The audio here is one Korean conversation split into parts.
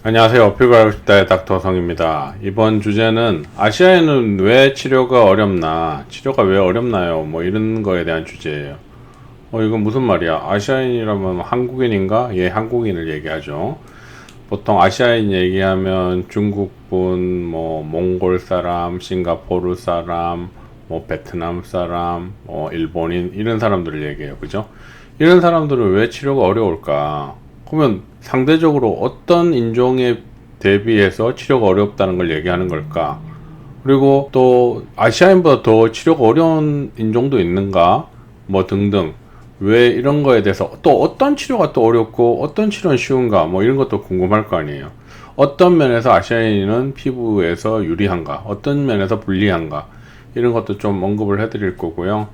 안녕하세요. 피부 알고 싶다의 닥터성입니다. 이번 주제는 아시아에는 왜 치료가 어렵나, 치료가 왜 어렵나요? 뭐 이런 거에 대한 주제예요. 이건 무슨 말이야? 아시아인이라면 한국인인가? 예, 한국인을 얘기하죠. 보통 아시아인 얘기하면 중국분, 뭐 몽골 사람, 싱가포르 사람, 뭐 베트남 사람, 일본인 이런 사람들을 얘기해요. 그죠? 이런 사람들은 왜 치료가 어려울까? 그러면 상대적으로 어떤 인종에 대비해서 치료가 어렵다는 걸 얘기하는 걸까? 그리고 또 아시아인보다 더 치료가 어려운 인종도 있는가? 뭐 등등. 왜 이런 거에 대해서 또 어떤 치료가 또 어렵고 어떤 치료는 쉬운가? 뭐 이런 것도 궁금할 거 아니에요. 어떤 면에서 아시아인은 피부에서 유리한가? 어떤 면에서 불리한가? 이런 것도 좀 언급을 해드릴 거고요.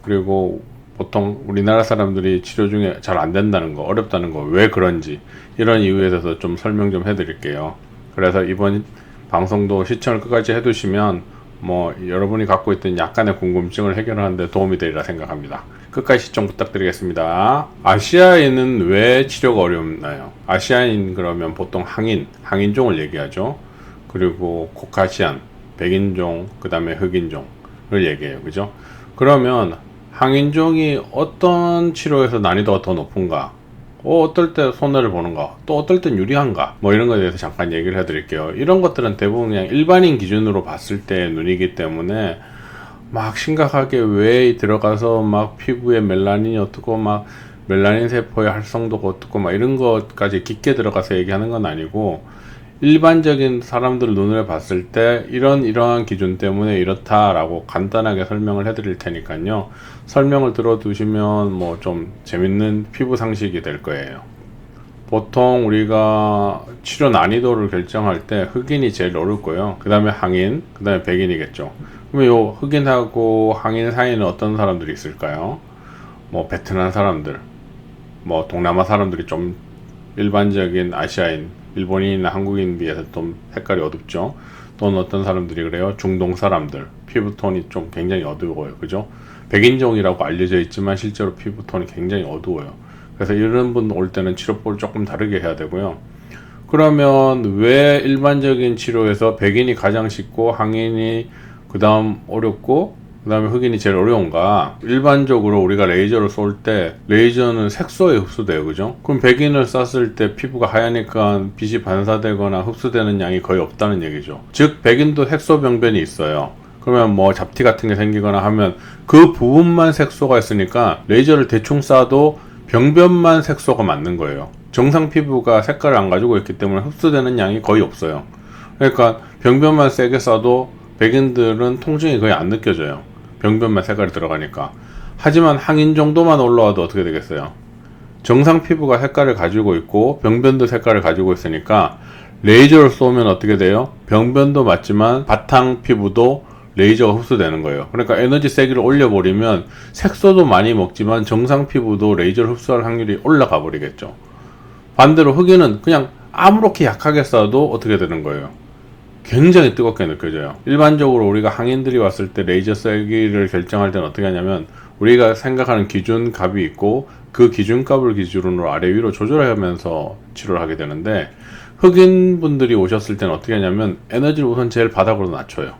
그리고 보통 우리나라 사람들이 치료 중에 잘 안 된다는 거, 어렵다는 거, 왜 그런지 이런 이유에 대해서 좀 설명 좀 해드릴게요. 그래서 이번 방송도 시청을 끝까지 해두시면 뭐 여러분이 갖고 있던 약간의 궁금증을 해결하는 데 도움이 되리라 생각합니다. 끝까지 시청 부탁드리겠습니다. 아시아인은 왜 치료가 어렵나요? 아시아인 그러면 보통 항인종을 얘기하죠. 그리고 코카시안, 백인종, 그 다음에 흑인종을 얘기해요. 그죠? 그러면 항인종이 어떤 치료에서 난이도가 더 높은가? 어떨 때 손해를 보는가? 또 어떨 땐 유리한가? 뭐 이런 거에 대해서 잠깐 얘기를 해드릴게요. 이런 것들은 대부분 그냥 일반인 기준으로 봤을 때 눈이기 때문에 막 심각하게 왜 들어가서 막 피부에 멜라닌이 어떻고 막 멜라닌 세포의 활성도가 어떻고 막 이런 것까지 깊게 들어가서 얘기하는 건 아니고 일반적인 사람들 눈으로 봤을 때 이러한 기준 때문에 이렇다라고 간단하게 설명을 해드릴 테니까요. 설명을 들어두시면 뭐 좀 재밌는 피부 상식이 될 거예요. 보통 우리가 치료 난이도를 결정할 때 흑인이 제일 어렵고요. 그 다음에 항인, 그 다음에 백인이겠죠. 그러면 요 흑인하고 항인 사이에는 어떤 사람들이 있을까요? 뭐 베트남 사람들, 뭐 동남아 사람들이 좀 일반적인 아시아인, 일본인이나 한국인 비해서 좀 색깔이 어둡죠. 또는 어떤 사람들이 그래요. 중동 사람들 피부톤이 좀 굉장히 어두워요. 그죠? 백인종이라고 알려져 있지만 실제로 피부톤이 굉장히 어두워요. 그래서 이런 분 올 때는 치료법을 조금 다르게 해야 되고요. 그러면 왜 일반적인 치료에서 백인이 가장 쉽고 항인이 그 다음 어렵고 그 다음에 흑인이 제일 어려운가? 일반적으로 우리가 레이저를 쏠 때 레이저는 색소에 흡수돼요. 그죠? 그럼 백인을 쐈을 때 피부가 하얘니까 빛이 반사되거나 흡수되는 양이 거의 없다는 얘기죠. 즉 백인도 색소 병변이 있어요. 그러면 뭐 잡티 같은 게 생기거나 하면 그 부분만 색소가 있으니까 레이저를 대충 쏴도 병변만 색소가 맞는 거예요. 정상 피부가 색깔을 안 가지고 있기 때문에 흡수되는 양이 거의 없어요. 그러니까 병변만 세게 쏴도 백인들은 통증이 거의 안 느껴져요. 병변만 색깔이 들어가니까. 하지만 항인 정도만 올라와도 어떻게 되겠어요? 정상 피부가 색깔을 가지고 있고 병변도 색깔을 가지고 있으니까 레이저를 쏘면 어떻게 돼요? 병변도 맞지만 바탕 피부도 레이저가 흡수되는 거예요. 그러니까 에너지 세기를 올려버리면 색소도 많이 먹지만 정상 피부도 레이저를 흡수할 확률이 올라가 버리겠죠. 반대로 흑인은 그냥 아무렇게 약하게 쏴도 어떻게 되는 거예요? 굉장히 뜨겁게 느껴져요. 일반적으로 우리가 항인들이 왔을 때 레이저 세기를 결정할 때는 어떻게 하냐면 우리가 생각하는 기준값이 있고 그 기준값을 기준으로 아래 위로 조절하면서 치료를 하게 되는데 흑인 분들이 오셨을 때는 어떻게 하냐면 에너지를 우선 제일 바닥으로 낮춰요.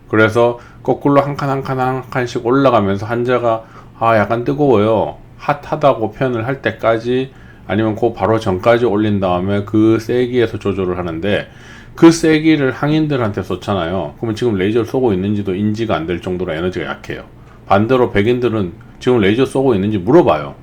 그래서 거꾸로 한 칸씩 올라가면서 환자가 약간 뜨거워요, 핫하다고 표현을 할 때까지 아니면 그 바로 전까지 올린 다음에 그 세기에서 조절을 하는데 그 세기를 항인들한테 쏘잖아요. 그러면 지금 레이저를 쏘고 있는지도 인지가 안 될 정도로 에너지가 약해요. 반대로 백인들은 지금 레이저 쏘고 있는지 물어봐요.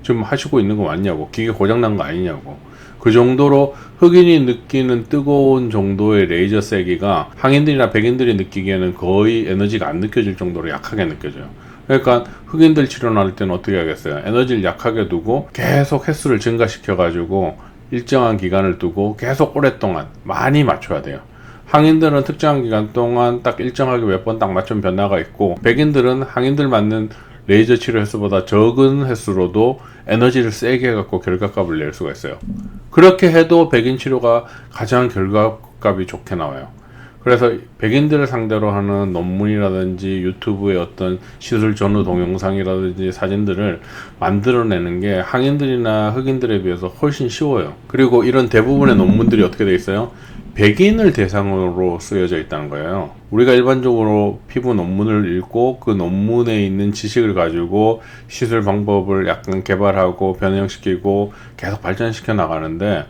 지금 하시고 있는 거 맞냐고, 기계 고장난 거 아니냐고. 그 정도로 흑인이 느끼는 뜨거운 정도의 레이저 세기가 항인들이나 백인들이 느끼기에는 거의 에너지가 안 느껴질 정도로 약하게 느껴져요. 그러니까 흑인들 치료할 때는 어떻게 하겠어요? 에너지를 약하게 두고 계속 횟수를 증가시켜 가지고 일정한 기간을 두고 계속 오랫동안 많이 맞춰야 돼요. 항인들은 특정한 기간 동안 딱 일정하게 몇 번 딱 맞춘 변화가 있고, 백인들은 항인들 맞는 레이저 치료 횟수보다 적은 횟수로도 에너지를 세게 해갖고 결과값을 낼 수가 있어요. 그렇게 해도 백인 치료가 가장 결과값이 좋게 나와요. 그래서 백인들을 상대로 하는 논문이라든지 유튜브의 어떤 시술 전후 동영상이라든지 사진들을 만들어내는 게 항인들이나 흑인들에 비해서 훨씬 쉬워요. 그리고 이런 대부분의 논문들이 어떻게 되어 있어요? 백인을 대상으로 쓰여져 있다는 거예요. 우리가 일반적으로 피부 논문을 읽고 그 논문에 있는 지식을 가지고 시술 방법을 약간 개발하고 변형시키고 계속 발전시켜 나가는데,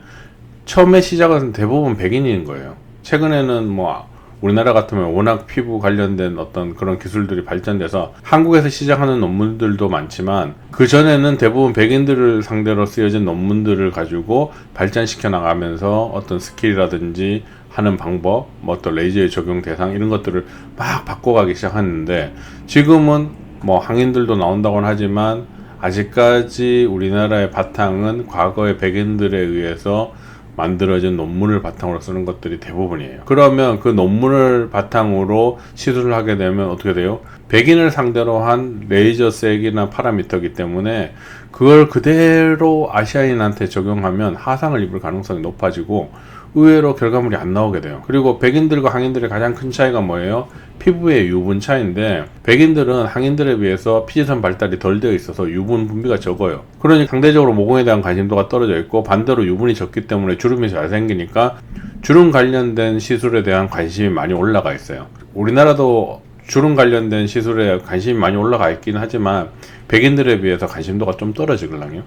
처음에 시작은 대부분 백인인 거예요. 최근에는 뭐 우리나라 같으면 워낙 피부 관련된 어떤 그런 기술들이 발전돼서 한국에서 시작하는 논문들도 많지만, 그 전에는 대부분 백인들을 상대로 쓰여진 논문들을 가지고 발전시켜 나가면서 어떤 스킬이라든지 하는 방법, 뭐 어떤 레이저의 적용 대상 이런 것들을 막 바꿔가기 시작했는데, 지금은 뭐 항인들도 나온다고는 하지만 아직까지 우리나라의 바탕은 과거의 백인들에 의해서 만들어진 논문을 바탕으로 쓰는 것들이 대부분이에요. 그러면 그 논문을 바탕으로 시술을 하게 되면 어떻게 돼요? 백인을 상대로 한 레이저 색이나 파라미터이기 때문에 그걸 그대로 아시아인한테 적용하면 하상을 입을 가능성이 높아지고 의외로 결과물이 안 나오게 돼요. 그리고 백인들과 항인들의 가장 큰 차이가 뭐예요? 피부의 유분 차이인데, 백인들은 항인들에 비해서 피지선 발달이 덜 되어 있어서 유분 분비가 적어요. 그러니 상대적으로 모공에 대한 관심도가 떨어져 있고, 반대로 유분이 적기 때문에 주름이 잘 생기니까 주름 관련된 시술에 대한 관심이 많이 올라가 있어요. 우리나라도 주름 관련된 시술에 관심이 많이 올라가 있긴 하지만 백인들에 비해서 관심도가 좀 떨어지거든요.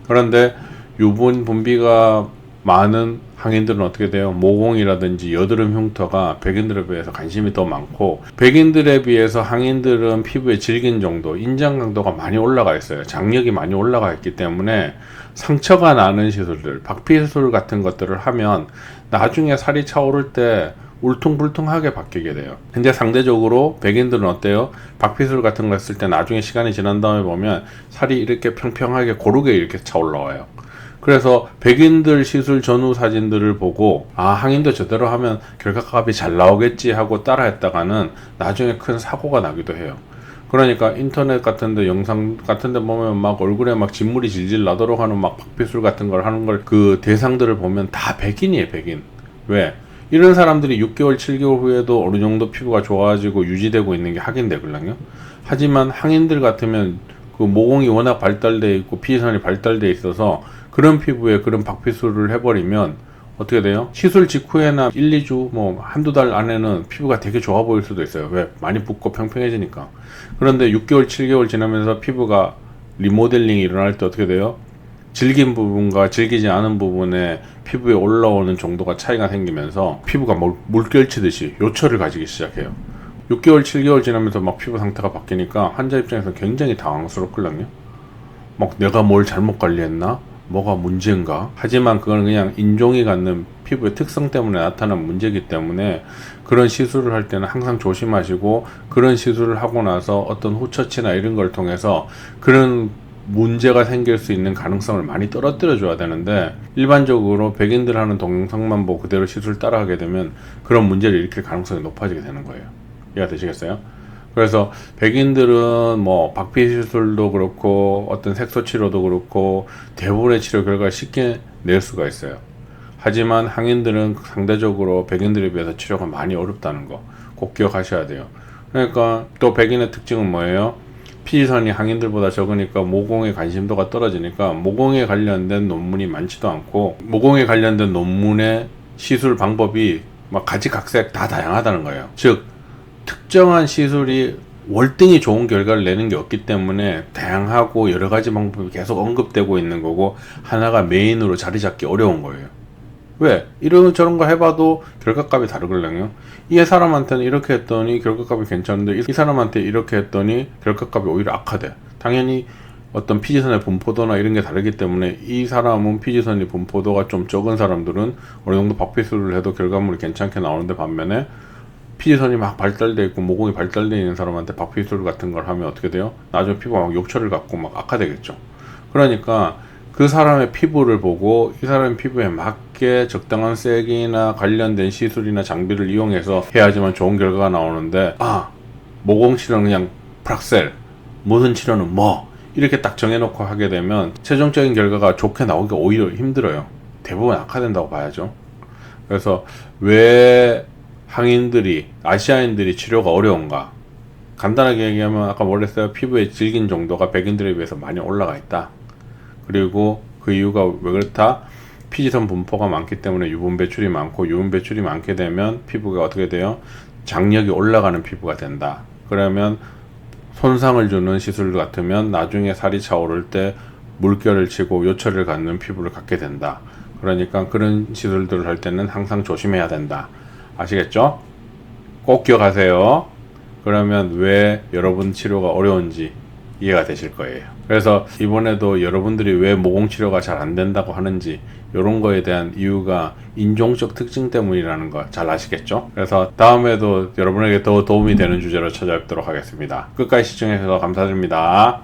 그런데 유분 분비가 많은 항인들은 어떻게 돼요? 모공이라든지 여드름 흉터가 백인들에 비해서 관심이 더 많고, 백인들에 비해서 항인들은 피부의 질긴 정도, 인장 강도가 많이 올라가 있어요. 장력이 많이 올라가 있기 때문에 상처가 나는 시술들, 박피술 같은 것들을 하면 나중에 살이 차오를 때 울퉁불퉁하게 바뀌게 돼요. 근데 상대적으로 백인들은 어때요? 박피술 같은 거 했을 때 나중에 시간이 지난 다음에 보면 살이 이렇게 평평하게 고르게 이렇게 차 올라와요. 그래서 백인들 시술 전후 사진들을 보고, 아, 항인도 저대로 하면 결과값이 잘 나오겠지 하고 따라했다가는 나중에 큰 사고가 나기도 해요. 그러니까 인터넷 같은데, 영상 같은데 보면 막 얼굴에 막 진물이 질질 나도록 하는 막 박피술 같은 걸 하는 걸, 그 대상들을 보면 다 백인이에요, 백인. 왜? 이런 사람들이 6개월, 7개월 후에도 어느 정도 피부가 좋아지고 유지되고 있는 게 확인되거든요. 하지만 항인들 같으면 그 모공이 워낙 발달되어 있고 피지선이 발달되어 있어서 그런 피부에 그런 박피술을 해버리면 어떻게 돼요? 시술 직후에나 1, 2주, 뭐 한두 달 안에는 피부가 되게 좋아 보일 수도 있어요. 왜? 많이 붓고 평평해지니까. 그런데 6개월, 7개월 지나면서 피부가 리모델링이 일어날 때 어떻게 돼요? 질긴 부분과 질기지 않은 부분에 피부에 올라오는 정도가 차이가 생기면서 피부가 물결치듯이 요철을 가지기 시작해요. 6개월, 7개월 지나면서 막 피부 상태가 바뀌니까 환자 입장에서 굉장히 당황스럽거든요. 막 내가 뭘 잘못 관리했나? 뭐가 문제인가? 하지만 그건 그냥 인종이 갖는 피부의 특성 때문에 나타난 문제이기 때문에 그런 시술을 할 때는 항상 조심하시고, 그런 시술을 하고 나서 어떤 후처치나 이런 걸 통해서 그런 문제가 생길 수 있는 가능성을 많이 떨어뜨려 줘야 되는데, 일반적으로 백인들 하는 동영상만 보고 그대로 시술 따라하게 되면 그런 문제를 일으킬 가능성이 높아지게 되는 거예요. 이해가 되시겠어요? 그래서 백인들은 뭐 박피 시술도 그렇고 어떤 색소 치료도 그렇고 대부분의 치료 결과를 쉽게 낼 수가 있어요. 하지만 항인들은 상대적으로 백인들에 비해서 치료가 많이 어렵다는 거 꼭 기억하셔야 돼요. 그러니까 또 백인의 특징은 뭐예요? 피지선이 항인들보다 적으니까 모공의 관심도가 떨어지니까 모공에 관련된 논문이 많지도 않고, 모공에 관련된 논문의 시술 방법이 막 가지각색 다 다양하다는 거예요. 즉 특정한 시술이 월등히 좋은 결과를 내는 게 없기 때문에 다양하고 여러 가지 방법이 계속 언급되고 있는 거고, 하나가 메인으로 자리 잡기 어려운 거예요. 왜? 이런 저런 거 해봐도 결과값이 다르거든요. 이 사람한테는 이렇게 했더니 결과값이 괜찮은데 이 사람한테 이렇게 했더니 결과값이 오히려 악화돼. 당연히 어떤 피지선의 분포도나 이런 게 다르기 때문에 이 사람은 피지선이 분포도가 좀 적은 사람들은 어느 정도 박피술을 해도 결과물이 괜찮게 나오는데, 반면에 피지선이 막 발달되어 있고 모공이 발달되어 있는 사람한테 박피술 같은 걸 하면 어떻게 돼요? 나중에 피부가 막 욕철을 갖고 막 악화되겠죠. 그러니까 그 사람의 피부를 보고 이 사람의 피부에 맞게 적당한 색이나 관련된 시술이나 장비를 이용해서 해야지만 좋은 결과가 나오는데, 아, 모공 치료는 그냥 프락셀, 무슨 치료는 뭐 이렇게 딱 정해놓고 하게 되면 최종적인 결과가 좋게 나오기가 오히려 힘들어요. 대부분 악화된다고 봐야죠. 그래서 왜 항인들이, 아시아인들이 치료가 어려운가? 간단하게 얘기하면 아까 뭐랬어요? 피부의 질긴 정도가 백인들에 비해서 많이 올라가 있다. 그리고 그 이유가 왜 그렇다? 피지선 분포가 많기 때문에 유분 배출이 많고, 유분 배출이 많게 되면 피부가 어떻게 돼요? 장력이 올라가는 피부가 된다. 그러면 손상을 주는 시술 같으면 나중에 살이 차오를 때 물결을 치고 요철을 갖는 피부를 갖게 된다. 그러니까 그런 시술들을 할 때는 항상 조심해야 된다. 아시겠죠? 꼭 기억하세요. 그러면 왜 여러분 치료가 어려운지 이해가 되실 거예요. 그래서 이번에도 여러분들이 왜 모공 치료가 잘 안 된다고 하는지 이런 거에 대한 이유가 인종적 특징 때문이라는 거 잘 아시겠죠? 그래서 다음에도 여러분에게 더 도움이 되는 주제로 찾아뵙도록 하겠습니다. 끝까지 시청해 주셔서 감사드립니다.